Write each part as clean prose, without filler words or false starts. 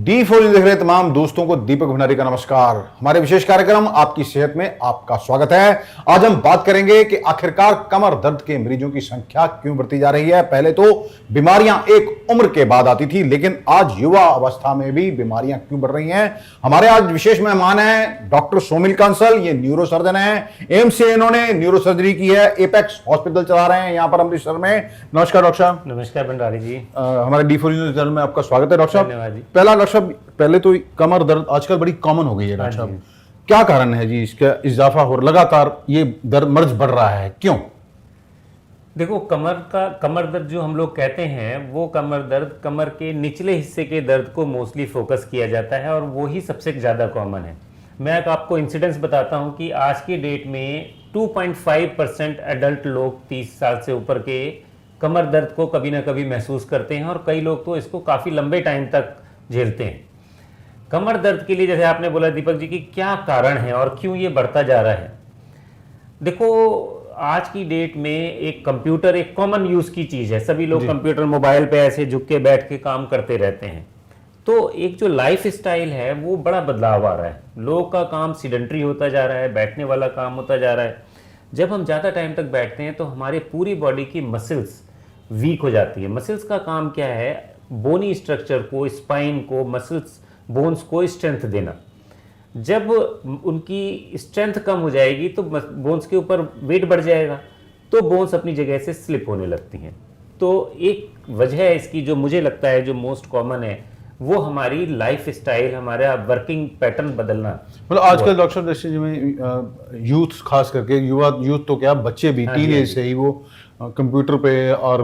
D four देख रहे तमाम दोस्तों को दीपक भंडारी का नमस्कार। हमारे विशेष कार्यक्रम आपकी सेहत में आपका स्वागत है। आज हम बात करेंगे कि आखिरकार कमर दर्द के मरीजों की संख्या क्यों बढ़ती जा रही है। पहले तो बीमारियां एक उम्र के बाद आती थी, लेकिन आज युवा अवस्था में भी बीमारियां क्यों बढ़ रही हैं। हमारे आज विशेष मेहमान हैं डॉक्टर सोमिल कंसल, ये न्यूरो सर्जन है। एम्स से इन्होंने न्यूरो सर्जरी की है, एपेक्स हॉस्पिटल चला रहे हैं यहाँ पर अमृतसर में। नमस्कार डॉक्टर साहब। नमस्कार भंडारी जी। हमारे डी फोर चैनल में आपका स्वागत है डॉक्टर साहब। धन्यवाद जी। डॉक्टर साहब, पहले तो कमर दर्द आजकल बड़ी कॉमन हो गई है डॉक्टर साहब, क्या कारण है जी इसका इजाफा हो, लगातार ये दर्द मर्ज बढ़ रहा है, क्यों? देखो, कमर दर्द जो हम लोग कहते हैं वो कमर दर्द कमर के निचले हिस्से के दर्द को मोस्टली फोकस किया जाता है और वो ही सबसे ज़्यादा कॉमन है। मैं आपको इंसिडेंस बताता हूँ कि आज की डेट में 2.5% एडल्ट लोग 30 साल से ऊपर के कमर दर्द को कभी ना कभी महसूस करते हैं और कई लोग तो इसको काफ़ी लंबे टाइम तक झेलते हैं। कमर दर्द के लिए जैसे आपने बोला दीपक जी कि क्या कारण है और क्यों ये बढ़ता जा रहा है। देखो, आज की डेट में एक कंप्यूटर एक कॉमन यूज की चीज़ है। सभी लोग कंप्यूटर मोबाइल पे ऐसे झुक के बैठ के काम करते रहते हैं, तो एक जो लाइफ स्टाइल है वो बड़ा बदलाव आ रहा है। लोग का काम सीडेंट्री होता जा रहा है, बैठने वाला काम होता जा रहा है। जब हम ज़्यादा टाइम तक बैठते हैं तो हमारे पूरी बॉडी की मसल्स वीक हो जाती है। मसल्स का काम क्या है? बोनी स्ट्रक्चर को, स्पाइन को, मसल्स बोन्स को स्ट्रेंथ देना। जब उनकी स्ट्रेंथ कम हो जाएगी तो बोन्स के ऊपर वेट बढ़ जाएगा, तो बोन्स अपनी जगह से स्लिप होने लगती हैं। तो एक वजह है इसकी जो मुझे लगता है जो मोस्ट कॉमन है वो हमारी लाइफ स्टाइल, हमारा वर्किंग पैटर्न बदलना। मतलब आजकल डॉक्टर जैसे में यूथ, खास करके युवा, यूथ तो क्या बच्चे भी टीनेज से ही वो कंप्यूटर पे और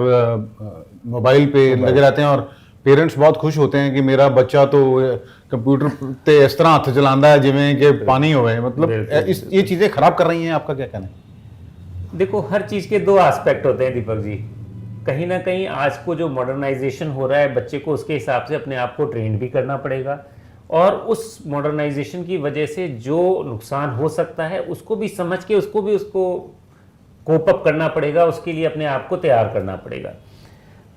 मोबाइल पे लगे रहते हैं और पेरेंट्स बहुत खुश होते हैं कि मेरा बच्चा तो कंप्यूटर पे इस तरह हाथ चलाता है जिवें कि पानी हो गए। मतलब ये चीज़ें खराब कर रही हैं, आपका क्या कहना है? देखो, हर चीज़ के दो एस्पेक्ट होते हैं दीपक जी। कहीं ना कहीं आज को जो मॉडर्नाइजेशन हो रहा है, बच्चे को उसके हिसाब से अपने आप को ट्रेन भी करना पड़ेगा और उस मॉडर्नाइजेशन की वजह से जो नुकसान हो सकता है उसको भी समझ के उसको कोप अप करना पड़ेगा, उसके लिए अपने आप को तैयार करना पड़ेगा।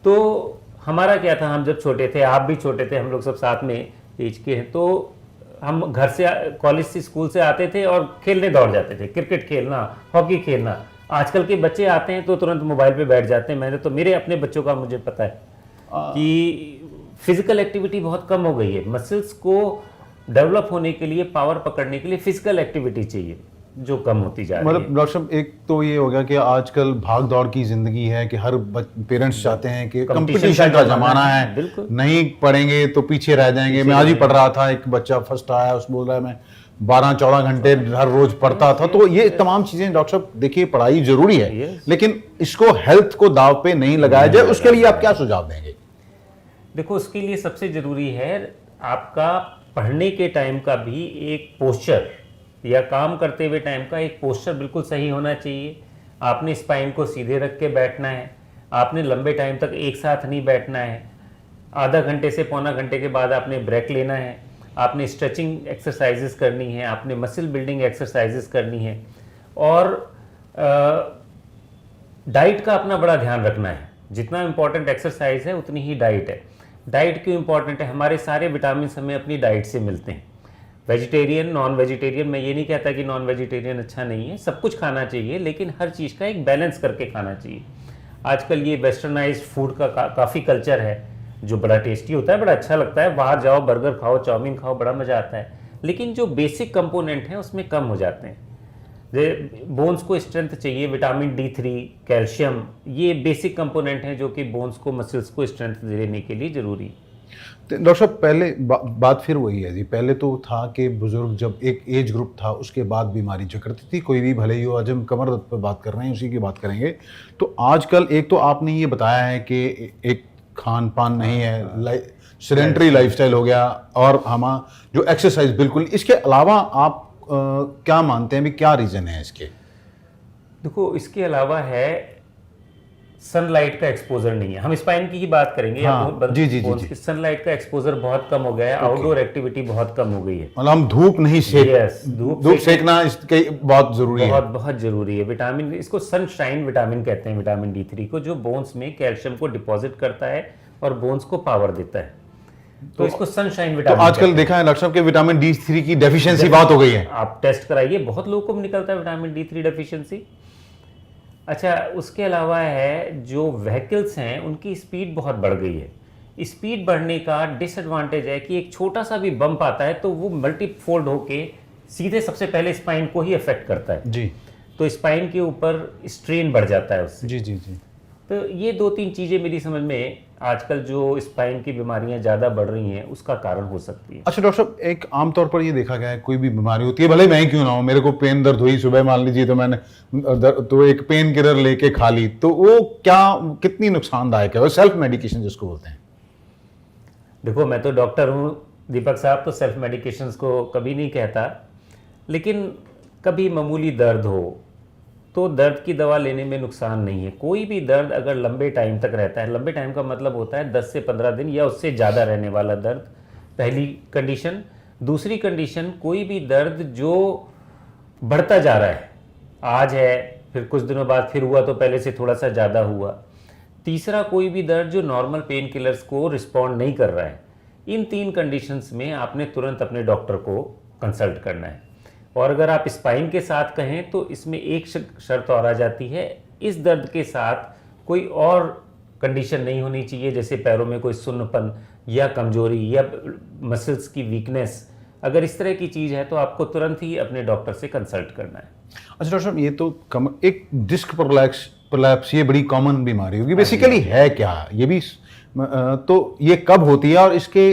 तो हमारा क्या था, हम जब छोटे थे, आप भी छोटे थे, हम लोग सब साथ में एज के हैं, तो हम घर से, कॉलेज से, स्कूल से आते थे और खेलने दौड़ जाते थे, क्रिकेट खेलना, हॉकी खेलना। आजकल के बच्चे आते हैं तो तुरंत मोबाइल पे बैठ जाते हैं। तो मेरे अपने बच्चों का मुझे पता है कि फिजिकल एक्टिविटी बहुत कम हो गई है। मसल्स को डेवलप होने के लिए, पावर पकड़ने के लिए फिजिकल एक्टिविटी चाहिए जो कम होती जा रही है। मतलब डॉक्टर साहब, एक तो ये हो गया कि आजकल भाग दौड़ की जिंदगी है कि हर पेरेंट्स चाहते हैं कि कंपटीशन का जमाना है, नहीं पढ़ेंगे तो पीछे रह जाएंगे। मैं आज ही पढ़ रहा था, एक बच्चा फर्स्ट आया, उस बोल रहा है मैं 12-14 घंटे हर रोज पढ़ता था। तो ये तमाम चीजें डॉक्टर साहब, देखिए पढ़ाई जरूरी है, लेकिन इसको हेल्थ को दाव पे नहीं लगाया जाए, उसके लिए आप क्या सुझाव देंगे? देखो, उसके लिए सबसे जरूरी है आपका पढ़ने के टाइम का भी एक पोस्चर, या काम करते हुए टाइम का एक पोस्चर बिल्कुल सही होना चाहिए। आपने स्पाइन को सीधे रख के बैठना है, आपने लंबे टाइम तक एक साथ नहीं बैठना है। आधा घंटे से पौना घंटे के बाद आपने ब्रेक लेना है, आपने स्ट्रेचिंग एक्सरसाइजेस करनी है, आपने मसल बिल्डिंग एक्सरसाइजेस करनी है और डाइट का अपना बड़ा ध्यान रखना है। जितना इम्पोर्टेंट एक्सरसाइज है उतनी ही डाइट है। डाइट क्यों इम्पोर्टेंट है? हमारे सारे विटामिन हमें अपनी डाइट से मिलते हैं। वेजिटेरियन, नॉन वेजिटेरियन, मैं ये नहीं कहता कि नॉन वेजिटेरियन अच्छा नहीं है, सब कुछ खाना चाहिए, लेकिन हर चीज़ का एक बैलेंस करके खाना चाहिए। आजकल ये वेस्टर्नाइज्ड फूड का काफ़ी कल्चर है जो बड़ा टेस्टी होता है, बड़ा अच्छा लगता है। बाहर जाओ, बर्गर खाओ, चाउमीन खाओ, बड़ा मज़ा आता है, लेकिन जो बेसिक कंपोनेंट हैं उसमें कम हो जाते हैं। बोन्स को स्ट्रेंथ चाहिए, विटामिन D3, कैल्शियम, ये बेसिक कंपोनेंट हैं जो कि बोन्स को, मसल्स को स्ट्रेंथ देने के लिए ज़रूरी है। डॉक्टर साहब, पहले बात फिर वही है जी। पहले तो था कि बुजुर्ग जब एक एज ग्रुप था उसके बाद बीमारी चकरती थी, कोई भी भले ही हो। आज हम कमर दर्द पर बात कर रहे हैं, उसी की बात करेंगे। तो आजकल एक तो आपने ये बताया है कि एक खान पान नहीं है, सेडेंटरी लाइफस्टाइल हो गया, और हम जो एक्सरसाइज बिल्कुल। इसके अलावा आप क्या मानते हैं भी, क्या रीज़न है इसके? देखो, इसके अलावा है सनलाइट का एक्सपोजर नहीं है। हम स्पाइन की ही बात करेंगे। जी। सनलाइट का एक्सपोजर बहुत कम हो गया है, आउटडोर एक्टिविटी बहुत कम हो गई है। मतलब हम धूप नहीं धूप सेकना इसके बहुत जरूरी है, बहुत जरूरी है। विटामिन, इसको सनशाइन विटामिन कहते हैं, विटामिन D3 को, जो बोन्स में कैल्शियम को डिपॉजिट करता है और बोन्स को पावर देता है। तो इसको सनशाइन तो विटामिन आजकल देखा है डॉक्टर साहब के विटामिन D3 की डेफिशिएंसी बहुत हो गई है। आप टेस्ट कराइए, बहुत लोगों को निकलता है विटामिन D3 डेफिशिएंसी। अच्छा, उसके अलावा है जो व्हीकल्स हैं उनकी स्पीड बहुत बढ़ गई है। स्पीड बढ़ने का डिसएडवांटेज है कि एक छोटा सा भी बम्प आता है तो वो मल्टीफोल्ड होके सीधे सबसे पहले स्पाइन को ही अफेक्ट करता है। जी तो स्पाइन के ऊपर स्ट्रेन बढ़ जाता है उससे। जी जी जी। तो ये 2-3 चीज़ें मेरी समझ में आजकल जो स्पाइन की बीमारियां ज़्यादा बढ़ रही हैं उसका कारण हो सकती है। अच्छा डॉक्टर साहब, एक आमतौर पर ये देखा गया है, कोई भी बीमारी होती है, भले मैं ही क्यों ना हूं, मेरे को पेन दर्द हुई सुबह मान लीजिए, तो मैंने तो एक पेन किलर लेके खा ली, तो वो क्या कितनी नुकसानदायक है, वो सेल्फ मेडिकेशन जिसको बोलते हैं? देखो, मैं तो डॉक्टर हूँ दीपक साहब, तो सेल्फ मेडिकेशंस को कभी नहीं कहता, लेकिन कभी मामूली दर्द हो तो दर्द की दवा लेने में नुकसान नहीं है। कोई भी दर्द अगर लंबे टाइम तक रहता है, लंबे टाइम का मतलब होता है 10 से 15 दिन या उससे ज़्यादा रहने वाला दर्द, पहली कंडीशन। दूसरी कंडीशन, कोई भी दर्द जो बढ़ता जा रहा है, आज है फिर कुछ दिनों बाद फिर हुआ तो पहले से थोड़ा सा ज़्यादा हुआ। तीसरा, कोई भी दर्द जो नॉर्मल पेन किलर्स को रिस्पॉन्ड नहीं कर रहा है। इन 3 कंडीशंस में आपने तुरंत अपने डॉक्टर को कंसल्ट करना है। और अगर आप स्पाइन के साथ कहें तो इसमें एक शर्त और आ जाती है, इस दर्द के साथ कोई और कंडीशन नहीं होनी चाहिए, जैसे पैरों में कोई सुन्नपन या कमजोरी या मसल्स की वीकनेस। अगर इस तरह की चीज़ है तो आपको तुरंत ही अपने डॉक्टर से कंसल्ट करना है। अच्छा डॉक्टर साहब, ये तो एक डिस्क प्रोलैप्स ये बड़ी कॉमन बीमारी होगी, बेसिकली है क्या ये भी? तो ये कब होती है और इसके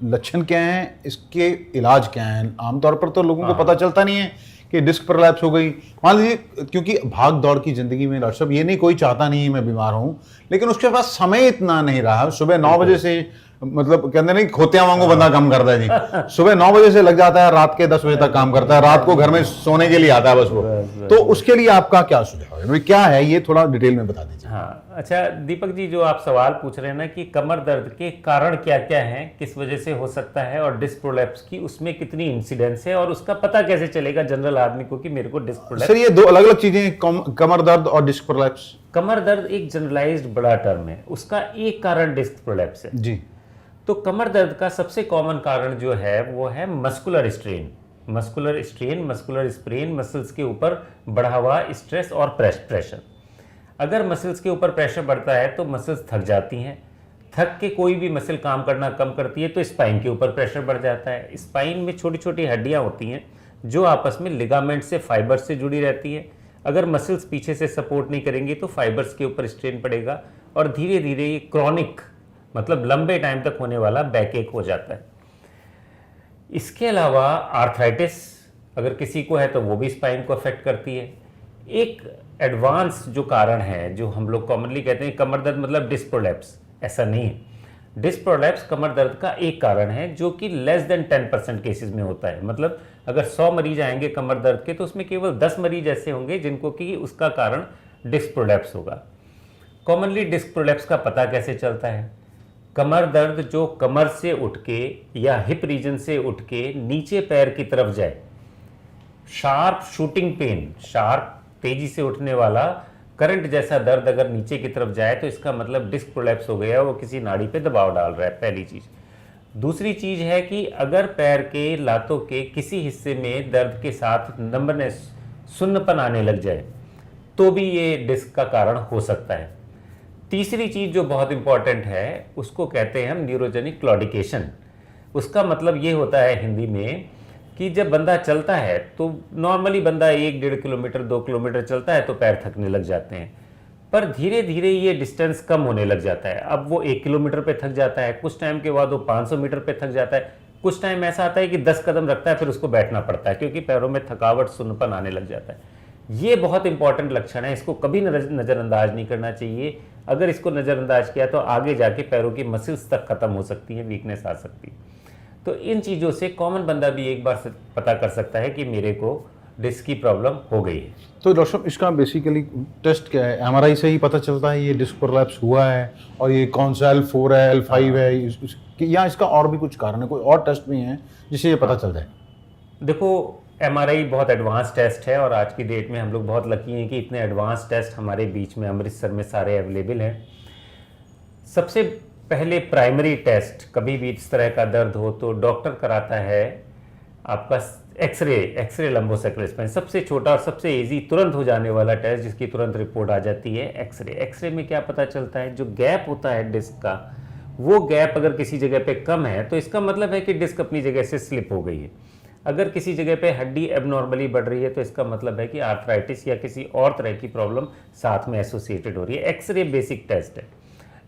लक्षण क्या हैं, इसके इलाज क्या हैं? आमतौर पर तो लोगों को पता चलता नहीं है कि डिस्क प्रोलैप्स हो गई, मान लीजिए, क्योंकि भाग दौड़ की जिंदगी में डॉक्टर साहब ये नहीं, कोई चाहता नहीं है मैं बीमार हूं, लेकिन उसके पास समय इतना नहीं रहा। सुबह 9 बजे से, मतलब कहते नहीं खोतियां वांगू बंदा काम करता है जी, सुबह 9 बजे से लग जाता है, रात के 10 बजे तक काम करता है, रात को घर में सोने के लिए आता है बस वो। तो उसके लिए आपका क्या सुझाव है, क्या है ये, थोड़ा डिटेल में बता दीजिए। हाँ, अच्छा दीपक जी, जो आप सवाल पूछ रहे हैं ना कि कमर दर्द के कारण क्या क्या हैं, किस वजह से हो सकता है, और डिस्क प्रोलैप्स की उसमें कितनी इंसिडेंस है, और उसका पता कैसे चलेगा जनरल आदमी को कि मेरे को डिस्क प्रोलैप्स। सर, ये 2 अलग अलग चीजें, कमर दर्द और डिस्क प्रोलैप्स। कमर दर्द एक जनरलाइज्ड बड़ा टर्म है, उसका एक कारण डिस्क प्रोलैप्स है जी। तो कमर दर्द का सबसे कॉमन कारण जो है वो है muscular strain, muscular sprain, muscles के ऊपर बढ़ा हुआ स्ट्रेस और प्रेशर। अगर मसल्स के ऊपर प्रेशर बढ़ता है तो मसल्स थक जाती हैं, थक के कोई भी मसल काम करना कम करती है तो स्पाइन के ऊपर प्रेशर बढ़ जाता है। स्पाइन में छोटी छोटी हड्डियां होती हैं जो आपस में लिगामेंट से, फाइबर से जुड़ी रहती है। अगर मसल्स पीछे से सपोर्ट नहीं करेंगी तो फाइबर्स के ऊपर स्ट्रेन पड़ेगा और धीरे धीरे ये क्रॉनिक, मतलब लंबे टाइम तक होने वाला बैक एक हो जाता है। इसके अलावा आर्थराइटिस अगर किसी को है तो वो भी स्पाइन को अफेक्ट करती है। एक एडवांस जो कारण है, जो हम लोग कॉमनली कहते हैं कमर दर्द मतलब डिस्क प्रोलैप्स, ऐसा नहीं है। डिस्क प्रोलैप्स कमर दर्द का एक कारण है जो कि लेस देन 10% केसेस में होता है। मतलब अगर 100 मरीज आएंगे कमर दर्द के तो उसमें केवल 10 मरीज ऐसे होंगे जिनको कि उसका कारण डिस्क प्रोलैप्स होगा। कॉमनली डिस्क प्रोलैप्स का पता कैसे चलता है? कमर दर्द जो कमर से उठ के या हिप रीजन से उठ के नीचे पैर की तरफ जाए, शार्प शूटिंग पेन, शार्प तेजी से उठने वाला करंट जैसा दर्द अगर नीचे की तरफ जाए तो इसका मतलब डिस्क प्रोलैप्स हो गया, वो किसी नाड़ी पे दबाव डाल रहा है, पहली चीज। दूसरी चीज है कि अगर पैर के लातों के किसी हिस्से में दर्द के साथ नंबनेस, सुन्नपन आने लग जाए तो भी ये डिस्क का कारण हो सकता है। तीसरी चीज जो बहुत इंपॉर्टेंट है उसको कहते हैं हम न्यूरोजेनिक क्लॉडिकेशन। उसका मतलब ये होता है हिंदी में कि जब बंदा चलता है तो नॉर्मली बंदा 1-1.5 किलोमीटर 2 किलोमीटर चलता है तो पैर थकने लग जाते हैं, पर धीरे धीरे ये डिस्टेंस कम होने लग जाता है। अब वो 1 किलोमीटर पे थक जाता है, कुछ टाइम के बाद वो 500 मीटर पे थक जाता है, कुछ टाइम ऐसा आता है कि 10 कदम रखता है फिर उसको बैठना पड़ता है क्योंकि पैरों में थकावट, सुन्नपन आने लग जाता है। ये बहुत इंपॉर्टेंट लक्षण है, इसको कभी नज़रअंदाज नहीं करना चाहिए। अगर इसको नज़रअंदाज किया तो आगे जाके पैरों की मसल्स तक खत्म हो सकती है, वीकनेस आ सकती है। तो इन चीज़ों से कॉमन बंदा भी एक बार से पता कर सकता है कि मेरे को डिस्क की प्रॉब्लम हो गई है। तो डॉक्टर साहब, इसका बेसिकली टेस्ट क्या है? एमआरआई से ही पता चलता है ये डिस्क प्रोलैप्स हुआ है, और ये कौन सा L4 है, L5 है, या इसका और भी कुछ कारण है, कोई और टेस्ट भी हैं जिससे ये पता चल जाए? देखो, एमआरआई बहुत एडवांस टेस्ट है और आज की डेट में हम लोग बहुत लकी हैं कि इतने एडवांस टेस्ट हमारे बीच में अमृतसर में सारे अवेलेबल हैं। सबसे पहले प्राइमरी टेस्ट, कभी भी इस तरह का दर्द हो तो डॉक्टर कराता है आपका एक्सरे लंबोसेक्युलर स्पाइन, सबसे छोटा और सबसे इजी तुरंत हो जाने वाला टेस्ट जिसकी तुरंत रिपोर्ट आ जाती है एक्सरे में क्या पता चलता है, जो गैप होता है डिस्क का, वो गैप अगर किसी जगह पे कम है तो इसका मतलब है कि डिस्क अपनी जगह से स्लिप हो गई है। अगर किसी जगह पे हड्डी एबनॉर्मली बढ़ रही है तो इसका मतलब है कि आर्थराइटिस या किसी और तरह की प्रॉब्लम साथ में एसोसिएटेड हो रही है। एक्सरे बेसिक टेस्ट है,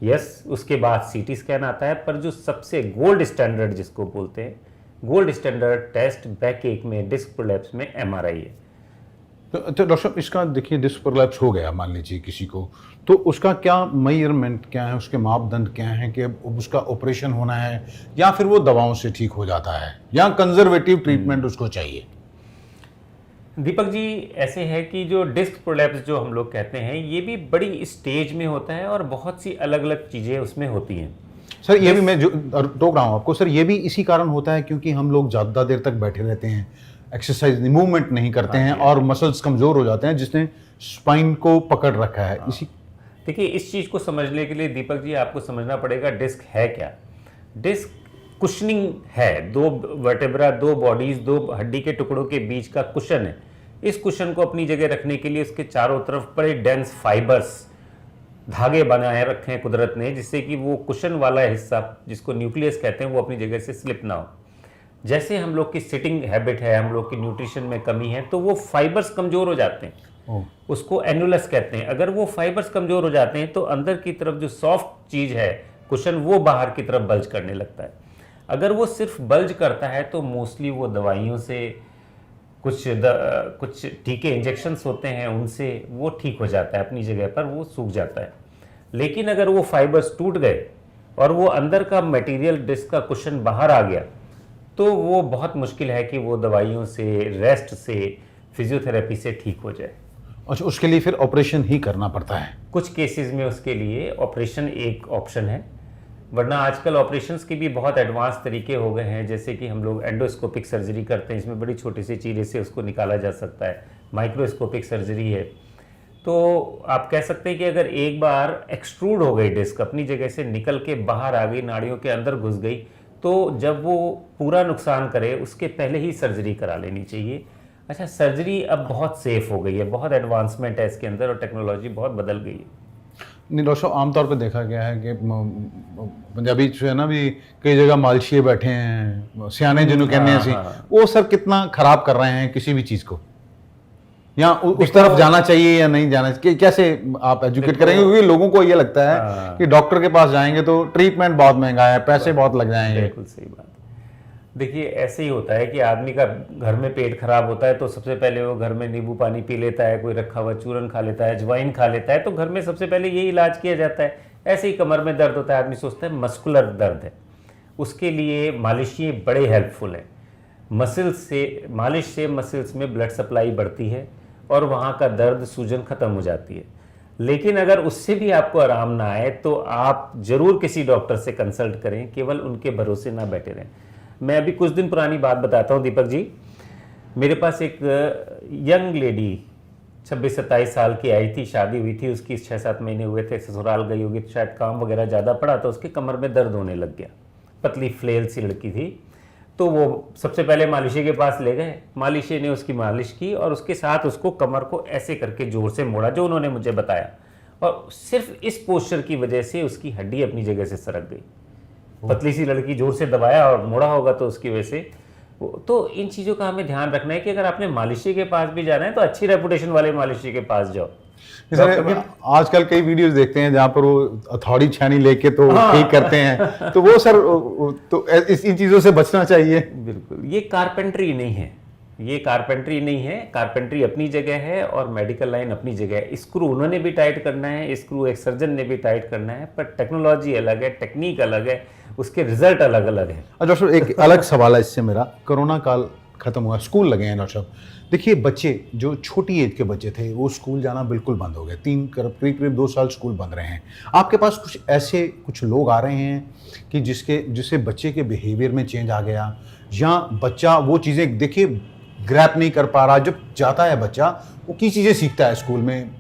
यस। उसके बाद सीटी स्कैन आता है, पर जो सबसे गोल्ड स्टैंडर्ड जिसको बोलते हैं, गोल्ड स्टैंडर्ड टेस्ट बैक एक में डिस्क प्रोलैप्स में एमआरआई है। तो डॉक्टर साहब, इसका देखिए डिस्क प्रोलैप्स हो गया मान लीजिए किसी को, तो उसका क्या मेजरमेंट क्या है, उसके मापदंड क्या है कि अब उसका ऑपरेशन होना है या फिर वो दवाओं से ठीक हो जाता है या कंजर्वेटिव ट्रीटमेंट उसको चाहिए? दीपक जी, ऐसे है कि जो डिस्क प्रोलैप्स जो हम लोग कहते हैं ये भी बड़ी स्टेज में होता है और बहुत सी अलग अलग चीज़ें उसमें होती हैं। सर ये भी मैं जो टोक रहा हूँ आपको, सर ये भी इसी कारण होता है क्योंकि हम लोग ज़्यादा देर तक बैठे रहते हैं, एक्सरसाइज मूवमेंट नहीं करते हैं और मसल्स कमज़ोर हो जाते हैं जिसने स्पाइन को पकड़ रखा है। इसी देखिए, इस चीज़ को समझने के लिए दीपक जी आपको समझना पड़ेगा डिस्क है क्या। डिस्क कुशनिंग है, दो वर्टेब्रा, दो बॉडीज, दो हड्डी के टुकड़ों के बीच का कुशन है। इस कुशन को अपनी जगह रखने के लिए उसके चारों तरफ बड़े डेंस फाइबर्स, धागे बनाए रखे हैं कुदरत ने, जिससे कि वो कुशन वाला हिस्सा जिसको न्यूक्लियस कहते हैं वो अपनी जगह से स्लिप ना हो। जैसे हम लोग की सिटिंग हैबिट है, हम लोग की न्यूट्रिशन में कमी है, तो वो फाइबर्स कमज़ोर हो जाते हैं, उसको एनुलस कहते हैं। अगर वो फाइबर्स कमज़ोर हो जाते हैं तो अंदर की तरफ जो सॉफ्ट चीज़ है कुशन, वो बाहर की तरफ बल्ज करने लगता है। अगर वो सिर्फ बल्ज करता है तो मोस्टली वो दवाइयों से, कुछ टीके इंजेक्शंस होते हैं उनसे वो ठीक हो जाता है, अपनी जगह पर वो सूख जाता है। लेकिन अगर वो फाइबर्स टूट गए और वो अंदर का मटेरियल डिस्क का कुशन बाहर आ गया तो वो बहुत मुश्किल है कि वो दवाइयों से, रेस्ट से, फिजियोथेरेपी से ठीक हो जाए। अच्छा, उसके लिए फिर ऑपरेशन ही करना पड़ता है? कुछ केसेस में उसके लिए ऑपरेशन एक ऑप्शन है, वरना आजकल ऑपरेशंस के भी बहुत एडवांस तरीके हो गए हैं। जैसे कि हम लोग एंडोस्कोपिक सर्जरी करते हैं, इसमें बड़ी छोटी सी चीज़ से उसको निकाला जा सकता है। माइक्रोस्कोपिक सर्जरी है। तो आप कह सकते हैं कि अगर एक बार एक्सट्रूड हो गई डिस्क, अपनी जगह से निकल के बाहर आ गई, नाड़ियों के अंदर घुस गई, तो जब वो पूरा नुकसान करे उसके पहले ही सर्जरी करा लेनी चाहिए। अच्छा, सर्जरी अब बहुत सेफ हो गई है, बहुत एडवांसमेंट है इसके अंदर और टेक्नोलॉजी बहुत बदल गई है। नहीं डॉक्टर साहब, आमतौर पर देखा गया है कि पंजाबी जो है ना भी कई जगह मालशिए बैठे हैं, सियाने जिन्हों कहने हैं ऐसी, वो सर कितना खराब कर रहे हैं किसी भी चीज़ को, या उस तरफ जाना चाहिए या नहीं जाना चाहिए, कैसे आप एजुकेट करेंगे? क्योंकि लोगों को ये लगता है कि डॉक्टर के पास जाएंगे तो ट्रीटमेंट बहुत महंगा है, पैसे बहुत लग जाएंगे। बिल्कुल सही बात। देखिए, ऐसे ही होता है कि आदमी का घर में पेट खराब होता है तो सबसे पहले वो घर में नींबू पानी पी लेता है, कोई रखा हुआ चूरन खा लेता है, अजवाइन खा लेता है, तो घर में सबसे पहले यही इलाज किया जाता है। ऐसे ही कमर में दर्द होता है, आदमी सोचता है मस्कुलर दर्द है, उसके लिए मालिशें बड़े हेल्पफुल हैं। मालिश से मसल्स में ब्लड सप्लाई बढ़ती है और वहाँ का दर्द, सूजन खत्म हो जाती है। लेकिन अगर उससे भी आपको आराम ना आए तो आप जरूर किसी डॉक्टर से कंसल्ट करें, केवल उनके भरोसे ना बैठे रहें। मैं अभी कुछ दिन पुरानी बात बताता हूँ दीपक जी। मेरे पास एक यंग लेडी 26-27 साल की आई थी, शादी हुई थी उसकी, 6-7 महीने हुए थे, ससुराल गई होगी, शायद काम वगैरह ज़्यादा पड़ा तो उसके कमर में दर्द होने लग गया। पतली फ्लेल सी लड़की थी। तो वो सबसे पहले मालिशे के पास ले गए, मालिशे ने उसकी मालिश की और उसके साथ उसको कमर को ऐसे करके जोर से मोड़ा जो उन्होंने मुझे बताया, और सिर्फ इस पोस्चर की वजह से उसकी हड्डी अपनी जगह से सरक गई। पतली सी लड़की, जोर से दबाया और मोड़ा होगा तो उसकी वजह से। तो इन चीज़ों का हमें ध्यान रखना है कि अगर आपने मालिशे के पास भी जाना है तो अच्छी रेपुटेशन वाले मालिशे के पास जाओ। आजकल कई वीडियोस देखते हैं जहाँ पर वो हथौड़ी छानी लेके तो ठीक करते हैं, तो वो सर तो इन चीज़ों से बचना चाहिए। बिल्कुल, ये कारपेंट्री नहीं है, ये कारपेंट्री नहीं है। कारपेंट्री अपनी जगह है और मेडिकल लाइन अपनी जगह है। स्क्रू उन्होंने भी टाइट करना है, स्क्रू एक सर्जन ने भी टाइट करना है, पर टेक्नोलॉजी अलग है, टेक्निक अलग है, उसके रिजल्ट अलग अलग है। डॉक्टर साहब, एक अलग सवाल है इससे मेरा। कोरोना काल खत्म हुआ, स्कूल लगे हैं डॉक्टर साहब। देखिए, बच्चे जो छोटी एज के बच्चे थे वो स्कूल जाना बिल्कुल बंद हो गए, करीब 2 साल स्कूल बंद रहे हैं। आपके पास कुछ लोग आ रहे हैं कि जिससे बच्चे के बिहेवियर में चेंज आ गया, या बच्चा वो चीज़ें देखिए ग्रैप नहीं कर पा रहा, जब जाता है बच्चा वो कई चीज़ें सीखता है स्कूल में,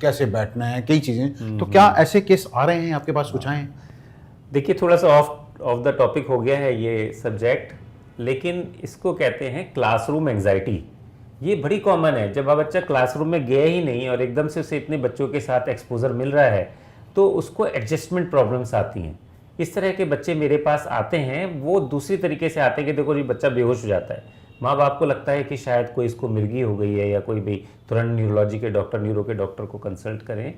कैसे बैठना है, कई चीज़ें, तो क्या ऐसे केस आ रहे हैं आपके पास? कुछ आए हैं? देखिए, थोड़ा सा ऑफ द टॉपिक हो गया है ये सब्जेक्ट, लेकिन इसको कहते हैं क्लासरूम एंजाइटी। ये बड़ी कॉमन है। जब बच्चा क्लासरूम में गया ही नहीं और एकदम से उसे इतने बच्चों के साथ एक्सपोजर मिल रहा है, तो उसको एडजस्टमेंट प्रॉब्लम्स आती हैं। इस तरह के बच्चे मेरे पास आते हैं, वो दूसरी तरीके से आते हैं कि देखो जी बच्चा बेहोश हो जाता है, माँ बाप को लगता है कि शायद कोई इसको मिर्गी हो गई है या कोई भी, तुरंत न्यूरोलॉजी के डॉक्टर, न्यूरो के डॉक्टर को कंसल्ट करें।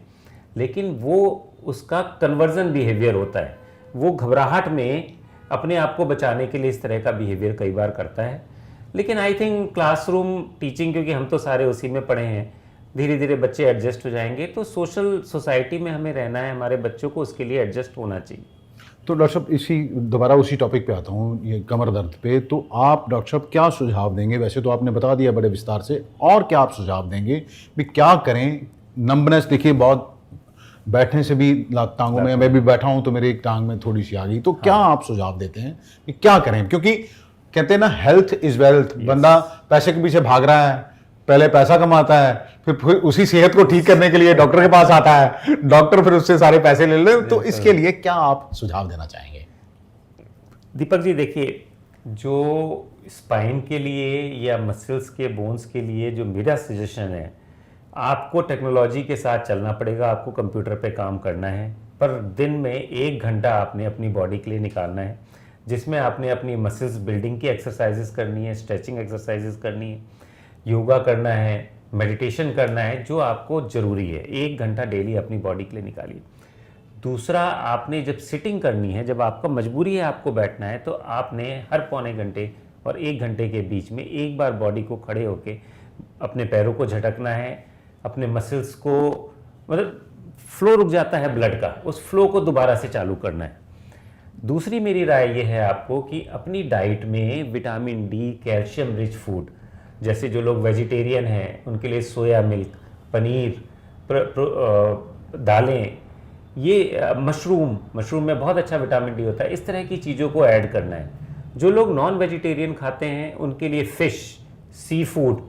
लेकिन वो उसका कन्वर्जन बिहेवियर होता है, वो घबराहट में अपने आप को बचाने के लिए इस तरह का बिहेवियर कई बार करता है। लेकिन आई थिंक क्लासरूम टीचिंग, क्योंकि हम तो सारे उसी में पढ़े हैं, धीरे धीरे बच्चे एडजस्ट हो जाएंगे। तो सोशल सोसाइटी में हमें रहना है, हमारे बच्चों को उसके लिए एडजस्ट होना चाहिए। तो डॉक्टर साहब इसी दोबारा उसी टॉपिक पे आता हूँ, ये कमर दर्द पे। तो आप डॉक्टर साहब क्या सुझाव देंगे? वैसे तो आपने बता दिया बड़े विस्तार से, और क्या आप सुझाव देंगे भी क्या करें? नंबनेस देखिए, बहुत बैठने से भी टांगों में, मैं भी बैठा हूँ तो मेरी एक टांग में थोड़ी सी आ गई। तो क्या आप सुझाव देते हैं कि क्या करें? क्योंकि कहते हैं ना, हेल्थ इज वेल्थ। बंदा पैसे के पीछे भाग रहा है, पहले पैसा कमाता है, फिर उसी सेहत को ठीक करने के लिए डॉक्टर के पास आता है, डॉक्टर फिर उससे सारे पैसे ले ले। तो इसके लिए क्या आप सुझाव देना चाहेंगे? दीपक जी देखिए, जो स्पाइन के लिए या मसल्स के बोन्स के लिए जो मेरा सजेशन है, आपको टेक्नोलॉजी के साथ चलना पड़ेगा, आपको कंप्यूटर पे काम करना है, पर दिन में 1 घंटा आपने अपनी बॉडी के लिए निकालना है, जिसमें आपने अपनी मसल्स बिल्डिंग की एक्सरसाइजेस करनी है, स्ट्रेचिंग एक्सरसाइजेस करनी है, योगा करना है, मेडिटेशन करना है, जो आपको ज़रूरी है। 1 घंटा डेली अपनी बॉडी के लिए निकालिए। दूसरा, आपने जब सिटिंग करनी है, जब आपका मजबूरी है आपको बैठना है, तो आपने हर पौने घंटे और 1 घंटे के बीच में एक बार बॉडी को खड़े होके अपने पैरों को झटकना है, अपने मसल्स को, मतलब फ्लो रुक जाता है ब्लड का, उस फ्लो को दोबारा से चालू करना है। दूसरी मेरी राय ये है आपको कि अपनी डाइट में vitamin D, calcium rich food, जैसे जो लोग वेजिटेरियन हैं उनके लिए सोया मिल्क, पनीर, दालें, ये मशरूम में बहुत अच्छा विटामिन डी होता है, इस तरह की चीज़ों को ऐड करना है। जो लोग नॉन वेजिटेरियन खाते हैं उनके लिए फ़िश, सी फूड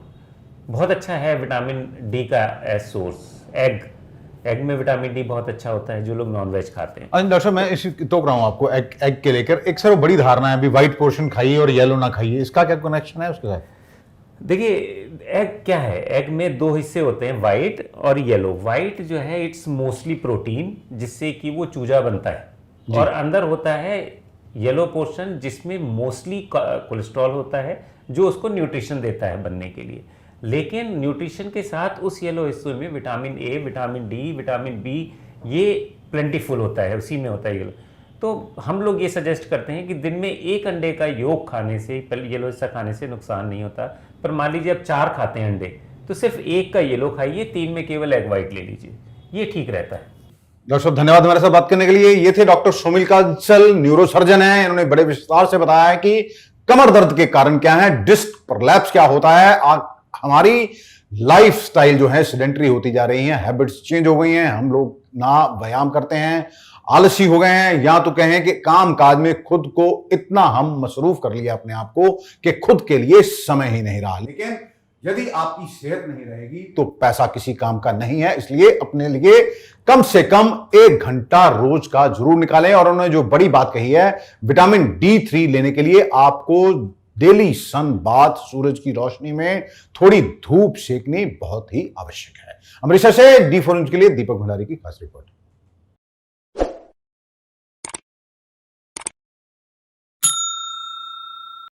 बहुत अच्छा है विटामिन डी का एज सोर्स। एग में विटामिन डी बहुत अच्छा होता है जो लोग नॉन वेज खाते हैं। डॉक्टर साहब, मैं इसी टोक रहा हूँ आपको एग के लेकर। एक सर बड़ी धारणा है भी व्हाइट पोर्शन खाइए और येलो ना खाइए, इसका क्या कनेक्शन है उसके साथ? देखिए, एग क्या है, एग में 2 हिस्से होते हैं, वाइट और येलो। वाइट जो है इट्स मोस्टली प्रोटीन, जिससे कि वो चूजा बनता है, और अंदर होता है येलो पोर्शन जिसमें मोस्टली कोलेस्ट्रॉल होता है, जो उसको न्यूट्रिशन देता है बनने के लिए। लेकिन न्यूट्रिशन के साथ उस येलो हिस्से में vitamin A, vitamin D, vitamin B, ये प्लेंटीफुल होता है, उसी में होता है येलो। तो हम लोग ये सजेस्ट करते हैं कि दिन में 1 अंडे का योग खाने से, येलो हिस्सा खाने से नुकसान नहीं होता। पर मान लीजिए आप 4 खाते हैं अंडे, तो सिर्फ 1 का येलो खाइए, 3 में केवल एग वाइट ले लीजिए, ये ठीक रहता है। डॉक्टर साहब धन्यवाद हमारे साथ बात करने के लिए। ये थे डॉक्टर सुमिल कांसल, न्यूरोसर्जन हैं। इन्होंने बड़े विस्तार से बताया है कि कमर दर्द के कारण क्या है, डिस्क प्रलैप्स क्या होता है। हमारी लाइफस्टाइल जो है सेडेंटरी होती जा रही है, हैबिट्स चेंज हो गई हैं, हम लोग ना व्यायाम करते हैं, आलसी हो गए हैं, या तो कहें कि काम काज में खुद को इतना हम मसरूफ कर लिया अपने आप को कि खुद के लिए समय ही नहीं रहा। लेकिन यदि आपकी सेहत नहीं रहेगी तो पैसा किसी काम का नहीं है। इसलिए अपने लिए कम से कम 1 घंटा रोज का जरूर निकालें। और उन्होंने जो बड़ी बात कही है, विटामिन D3 लेने के लिए आपको डेली सन बाथ, सूरज की रोशनी में थोड़ी धूप सेकनी बहुत ही आवश्यक है। अमृतसर से D4 न्यूज के लिए दीपक भंडारी की खास रिपोर्ट।